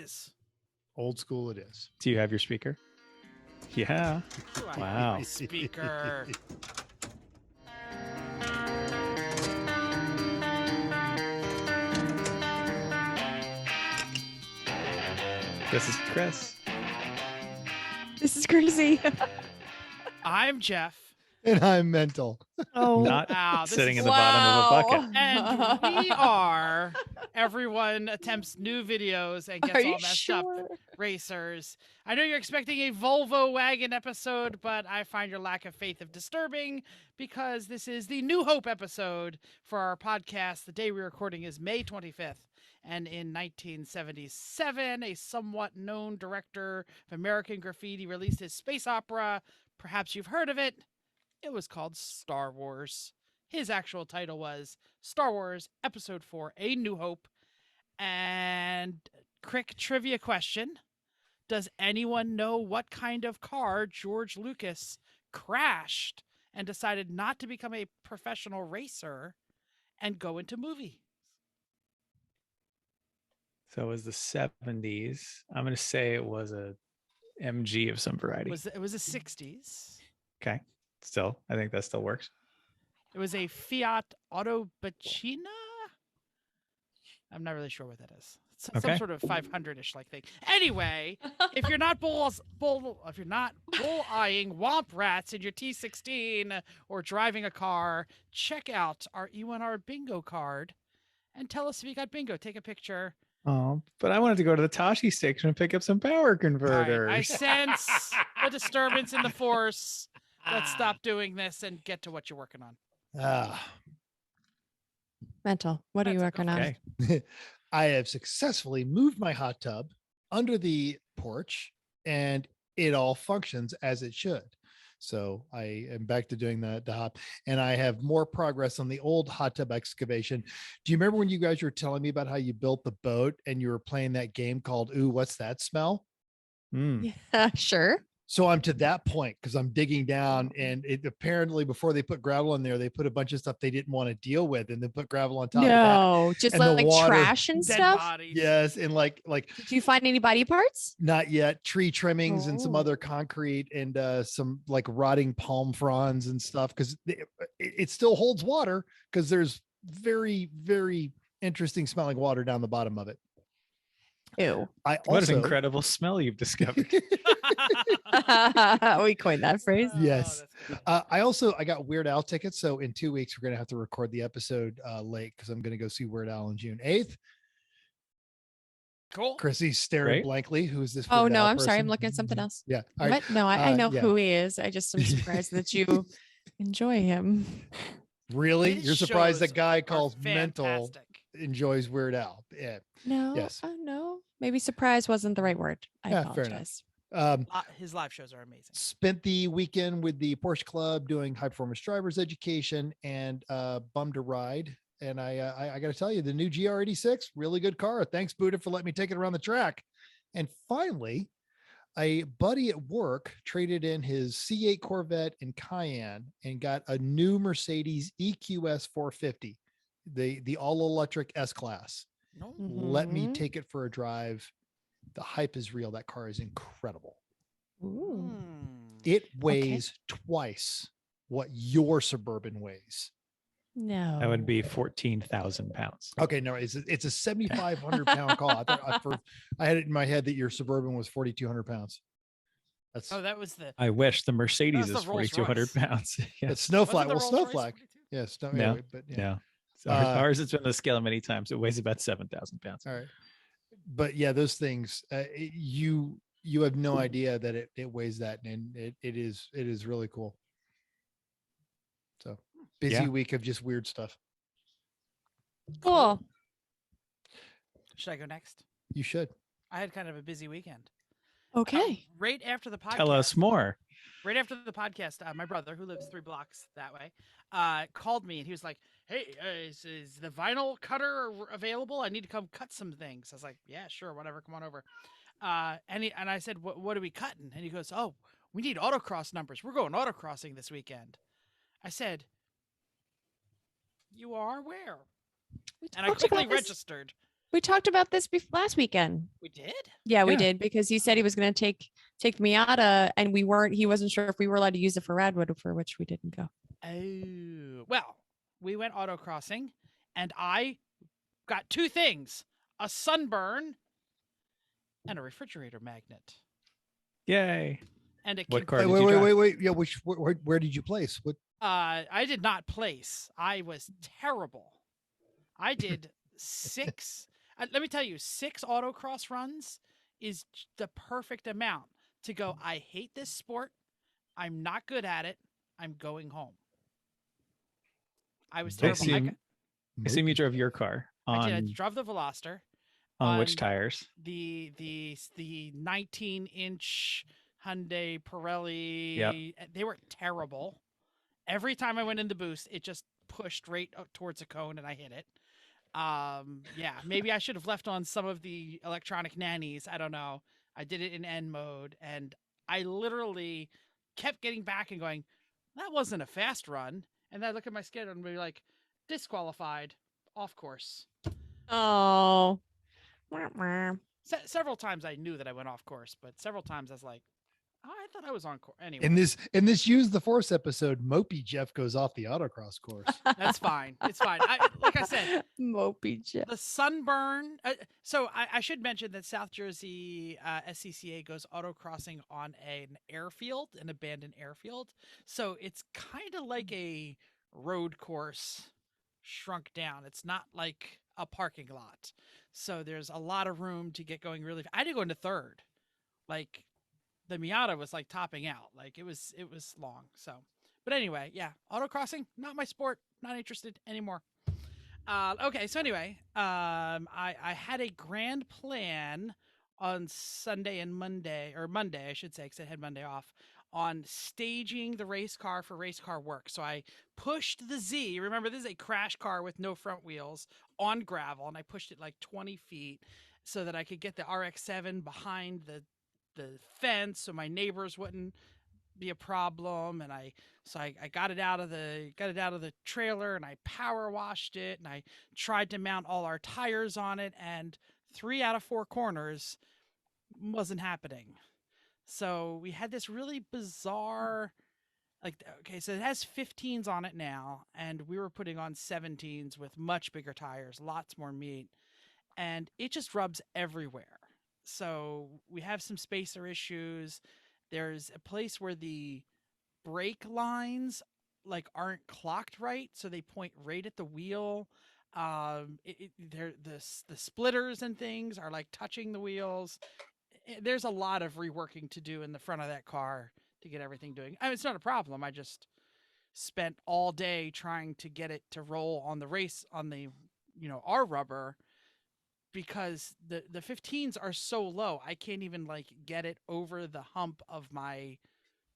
is. Old school it is. Do you have your speaker? Yeah. Do I have Wow. my speaker? This is Chris. This is Chrissy. I'm Jeff. And I'm mental. Oh, Not Wow, this sitting is- in the bottom of a bucket. And we are everyone attempts new videos and Are gets you all messed up sure? racers. I know you're expecting a Volvo wagon episode, but I find your lack of faith of disturbing because this is the New Hope episode for our podcast. The day we're recording is May 25th. And in 1977, a somewhat known director of American Graffiti released his space opera. Perhaps you've heard of it. It was called Star Wars. His actual title was Star Wars Episode 4, A New Hope. And quick trivia question. Does anyone know what kind of car George Lucas crashed and decided not to become a professional racer and go into movie? So it was the 70s. I'm going to say it was a MG of some variety. It was the 60s. Okay. Still, I think that still works. It was a Fiat Autobacchina. I'm not really sure what that is. It's some Okay. sort of 500-ish like thing. Anyway, if you're not bull eyeing womp rats in your T16 or driving a car, check out our E1R bingo card and tell us if you got bingo. Take a picture. Oh, but I wanted to go to the Tashi station and pick up some power All right, converters. I sense a disturbance in the force. Let's stop doing this and get to what you're working on. Mental. What are you That's working on? Okay. I have successfully moved my hot tub under the porch and it all functions as it should. So I am back to doing the hop, and I have more progress on the old hot tub excavation. Do you remember when you guys were telling me about how you built the boat and you were playing that game called Ooh, What's That Smell? Mm. Yeah, sure. So I'm to that point because I'm digging down, and it apparently before they put gravel in there, they put a bunch of stuff they didn't want to deal with, and then put gravel on top of that. No, just And the like water- trash and Dead stuff. bodies. Yes, and like Did you find any body parts? not yet, tree trimmings and some Oh. other concrete and some like rotting palm fronds and stuff because it still holds water because there's very, very interesting smelling water down the bottom of it. Ew. I What also an incredible smell you've discovered. We coined that phrase. Oh, Yes. that's good. I got Weird Al tickets, so in 2 weeks we're gonna have to record the episode late because I'm gonna go see Weird Al on June 8th. Cool. Chrissy's staring Great. blankly. Who is this? Oh Weird no, Al I'm sorry. I'm person? looking at something else. Yeah. All right. What? No, I know yeah. who he is. I just am surprised that you enjoy him. Really? His You're surprised that shows guy are called Mental fantastic. enjoys Weird Al? Yeah. No. Yes. No. Maybe surprise wasn't the right word. I Yeah, fair enough. apologize. His live shows are amazing. Spent the weekend with the Porsche Club doing high performance drivers education and bummed a ride. And I got to tell you, the new GR86, really good car. Thanks, Buddha, for letting me take it around the track. And finally, a buddy at work traded in his C8 Corvette and Cayenne and got a new Mercedes EQS 450, the all electric S class. No. Let me Mhm. take it for a drive. The hype is real. That car is incredible. Ooh. Hmm. It weighs twice what your Suburban weighs. No. That would be 14,000 pounds. Okay, no, it's a 7,500 pound car. I had it in my head that your Suburban was 4,200 pounds. That's Oh, that was the. I wish the Mercedes That's the is 4,200 Rolls-Royce. pounds. Yeah. it's Snowflag. wasn't the Well, Rolls-Royce Snowflag. 42? Yeah, snow. No, Anyway, but yeah. Yeah. So Uh, ours has been on the scale many times. It weighs about 7,000 pounds. All right. But yeah, those things, you have no idea that it weighs that, and it is really cool. So busy Yeah. week of just weird stuff. Cool. Should I go next? You should. I had kind of a busy weekend. Okay. Right after the podcast. Tell us more. Right after the podcast, my brother, who lives 3 blocks that way, called me and he was like, "Hey, is the vinyl cutter available? I need to come cut some things." I was like, "Yeah, sure, whatever. Come on over." And I said, "What are we cutting?" And he goes, "Oh, we need autocross numbers. We're going autocrossing this weekend." I said, "You are where?" We And I talked quickly about this- registered. We talked about this last weekend. We did? Yeah, we Yeah. did because he said he was going to take the Miata, and he wasn't sure if we were allowed to use it for Radwood, for which we didn't go. Oh, well, we went autocrossing, and I got two things: a sunburn and a refrigerator magnet. Yay. And it What came. car Wait, did wait, you wait, drive? wait, wait. Yeah, where did you place? What? I did not place. I was terrible. I did 6. Let me tell you, 6 autocross runs is the perfect amount to go. I hate this sport. I'm not good at it. I'm going home. I was I terrible. assume you drove your car I did. I on drove the Veloster which tires? the 19-inch Hyundai Pirelli. Yep. They were terrible. Every time I went in the boost, it just pushed right towards a cone and I hit it. Yeah, maybe I should have left on some of the electronic nannies. I don't know. I did it in N mode, and I literally kept getting back and going, that wasn't a fast run. And then I look at my schedule and be like, disqualified, off course. Oh. Wah, wah. Several times I knew that I went off course, but several times I was like, oh, I thought I was on course. Anyway, In this Use the Force episode, Mopey Jeff goes off the autocross course. that's fine. It's fine. Like I said, Mopey Jeff. the sunburn. So I should mention that South Jersey SCCA goes autocrossing on an airfield, an abandoned airfield. So it's kind of like a road course shrunk down. It's not like a parking lot. So there's a lot of room to get going really. I had to go into third. Like the Miata was like topping out. Like it was long. So, but anyway, yeah, autocrossing, not my sport. Not interested anymore. Okay, so anyway, I had a grand plan on Sunday and Monday, or Monday, I should say, because I had Monday off, on staging the race car for race car work. So I pushed the Z. Remember, this is a crash car with no front wheels on gravel, and I pushed it like 20 feet so that I could get the RX-7 behind the fence so my neighbors wouldn't be a problem. And I got it out of the trailer, and I power washed it, and I tried to mount all our tires on it, and 3 out of 4 corners wasn't happening. So we had this really bizarre, like, okay, so it has 15s on it now, and we were putting on 17s with much bigger tires, lots more meat, and it just rubs everywhere. So we have some spacer issues. There's a place where the brake lines like aren't clocked right, so they point right at the wheel. They're the splitters and things are like touching the wheels. There's a lot of reworking to do in the front of that car to get everything doing. I mean, it's not a problem. I just spent all day trying to get it to roll on the race on the our rubber, because the 15s are so low. I can't even like get it over the hump of my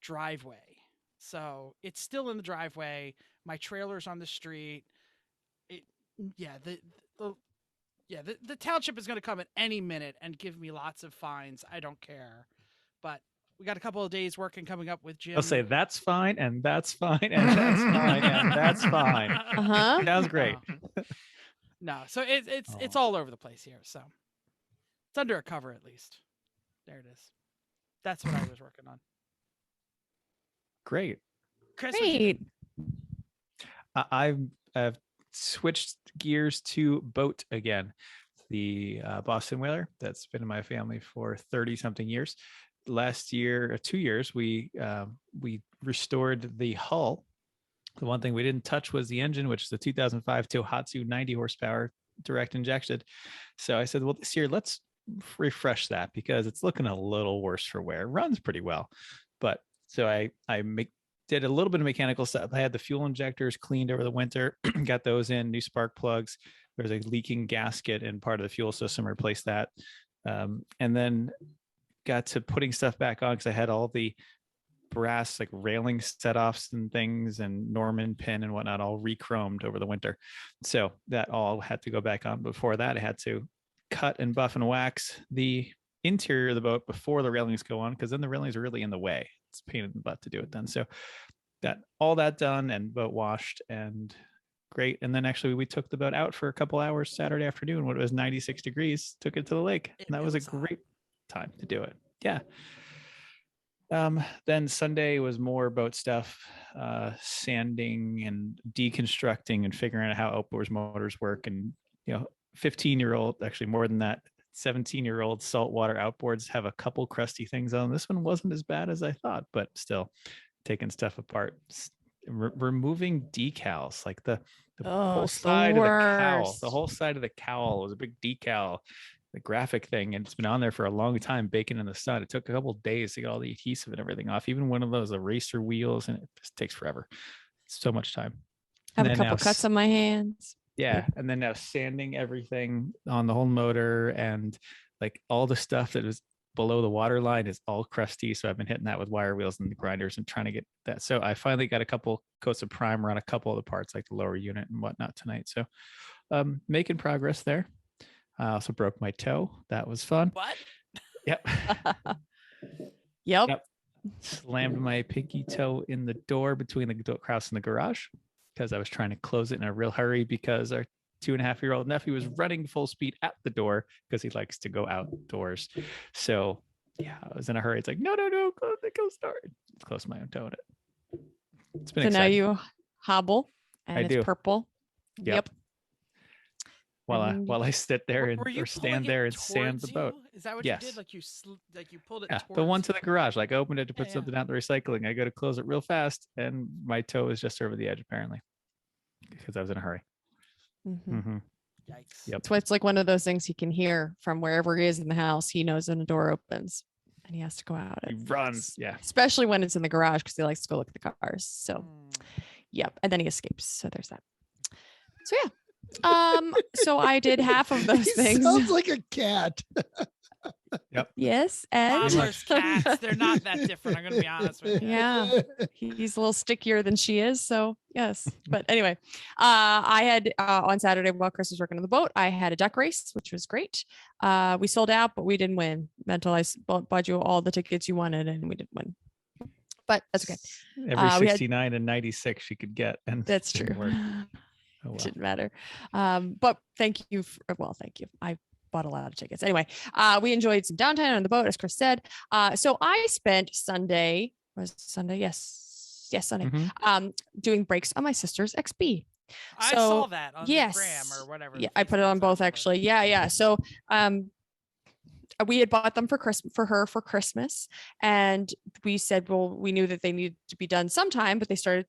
driveway. So it's still in the driveway. My trailer's on the street. It, yeah, the township is going to come at any minute and give me lots of fines. I don't care. But we got a couple of days working coming up with Jim. I'll say that's fine, and that's fine, and that's fine, and that's fine. Uh-huh. Sounds great. No, so it's all over the place here. So it's under a cover at least. There it is. That's what I was working on. Great. Chris, Great. I've switched gears to boat again. The Boston Whaler that's been in my family for 30 something years. Last year, 2 years, we restored the hull. The one thing we didn't touch was the engine, which is the 2005 Tohatsu 90 horsepower direct injected. So I said, well, this year let's refresh that because it's looking a little worse for wear. It runs pretty well, but so I did a little bit of mechanical stuff. I had the fuel injectors cleaned over the winter, got those in, new spark plugs. There's a leaking gasket in part of the fuel system, replaced that. And then got to putting stuff back on because I had all the brass like railing set-offs and things and Norman pin and whatnot all re-chromed over the winter. So that all had to go back on. Before that, I had to cut and buff and wax the interior of the boat before the railings go on, because then the railings are really in the way. It's a pain in the butt to do it then. So got all that done and boat washed and great. And then actually we took the boat out for a couple hours Saturday afternoon when it was 96 degrees, took it to the lake. And that was a great time to do it. Yeah. Then Sunday was more boat stuff, sanding and deconstructing and figuring out how outboard motors work. And, 15-year-old, actually more than that, 17-year-old saltwater outboards have a couple crusty things on. This one wasn't as bad as I thought, but still taking stuff apart, removing decals, like the whole side of the cowl. The whole side of the cowl was a big decal, the graphic thing, and it's been on there for a long time, baking in the sun. It took a couple of days to get all the adhesive and everything off. Even one of those eraser wheels, and it just takes forever. It's so much time. Have a couple cuts on my hands. Yeah, and then now sanding everything on the whole motor, and like all the stuff that was below the water line is all crusty. So I've been hitting that with wire wheels and the grinders and trying to get that. So I finally got a couple coats of primer on a couple of the parts, like the lower unit and whatnot tonight. So making progress there. I also broke my toe. That was fun. What? Yep. Yep. Slammed my pinky toe in the door between the house and the garage because I was trying to close it in a real hurry because our 2.5-year-old nephew was running full speed at the door because he likes to go outdoors. So yeah, I was in a hurry. It's like, no, close it, go start. Close my own toe in it. It's been so exciting. Now you hobble and it's purple. Yep. While I sit there or stand there and sand the boat. Is that what you did? Like you pulled it. Yeah, towards the one to the garage. Like I opened it to put something out the recycling. I go to close it real fast, and my toe is just over the edge apparently because I was in a hurry. Mm-hmm. Yikes. Yep. So it's like one of those things he can hear from wherever he is in the house. He knows when the door opens, and he has to go out. He runs. Yeah. Especially when it's in the garage because he likes to go look at the cars. So, yep. And then he escapes. So there's that. So yeah. So I did half of those things. Sounds like a cat. Yep. Yes, and Toddlers, cats, they're not that different. I'm gonna be honest with you. yeah, he's a little stickier than she is. So yes, but anyway, I had on Saturday while Chris was working on the boat, I had a duck race, which was great. We sold out, but we didn't win. Mental, I bought you all the tickets you wanted, and we didn't win. But that's okay. Every 69 and 96 she could get, and that's true. Oh, well. Didn't matter. But thank you. Thank you. I bought a lot of tickets. Anyway, we enjoyed some downtime on the boat, as Chris said. So I spent Sunday, Sunday? Yes, Sunday, doing brakes on my sister's XB. I saw that on the gram or whatever. Yeah, I put it on both actually. Yeah. So we had bought them for her for Christmas, and we said, well, we knew that they needed to be done sometime, but they started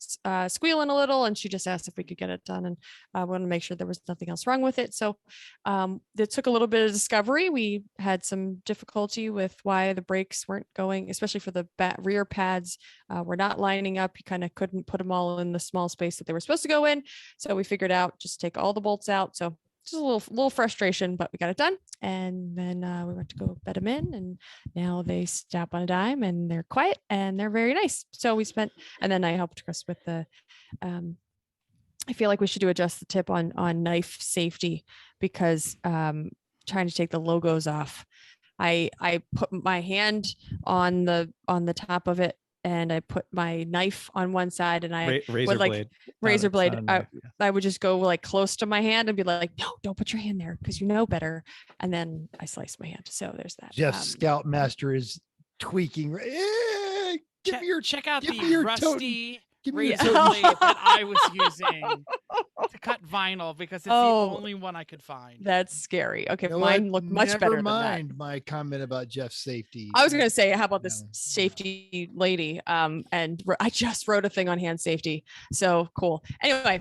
squealing a little, and she just asked if we could get it done, and I wanted to make sure there was nothing else wrong with it. So it took a little bit of discovery. We had some difficulty with why the brakes weren't going, especially for the rear pads were not lining up. You kind of couldn't put them all in the small space that they were supposed to go in. So we figured out just take all the bolts out. So just a little frustration, but we got it done. And then we went to go bed them in, and now they stop on a dime, and they're quiet and they're very nice. So we spent, and then I helped Chris with the, I feel like we should adjust the tip on knife safety, because trying to take the logos off, I put my hand on the top of it, and I put my knife on one side, and I would like razor blade. I would just go like close to my hand and be like, no, don't put your hand there because you know better. And then I slice my hand. So there's that. Jeff Scoutmaster is tweaking. Check out the rusty razor toe. blade that I was using to cut vinyl because it's the only one I could find. That's scary. Okay, You know mine looked much better Never than mind that. my comment about Jeff's safety. I was going to say, how about this safety lady? And I just wrote a thing on hand safety. So cool. Anyway,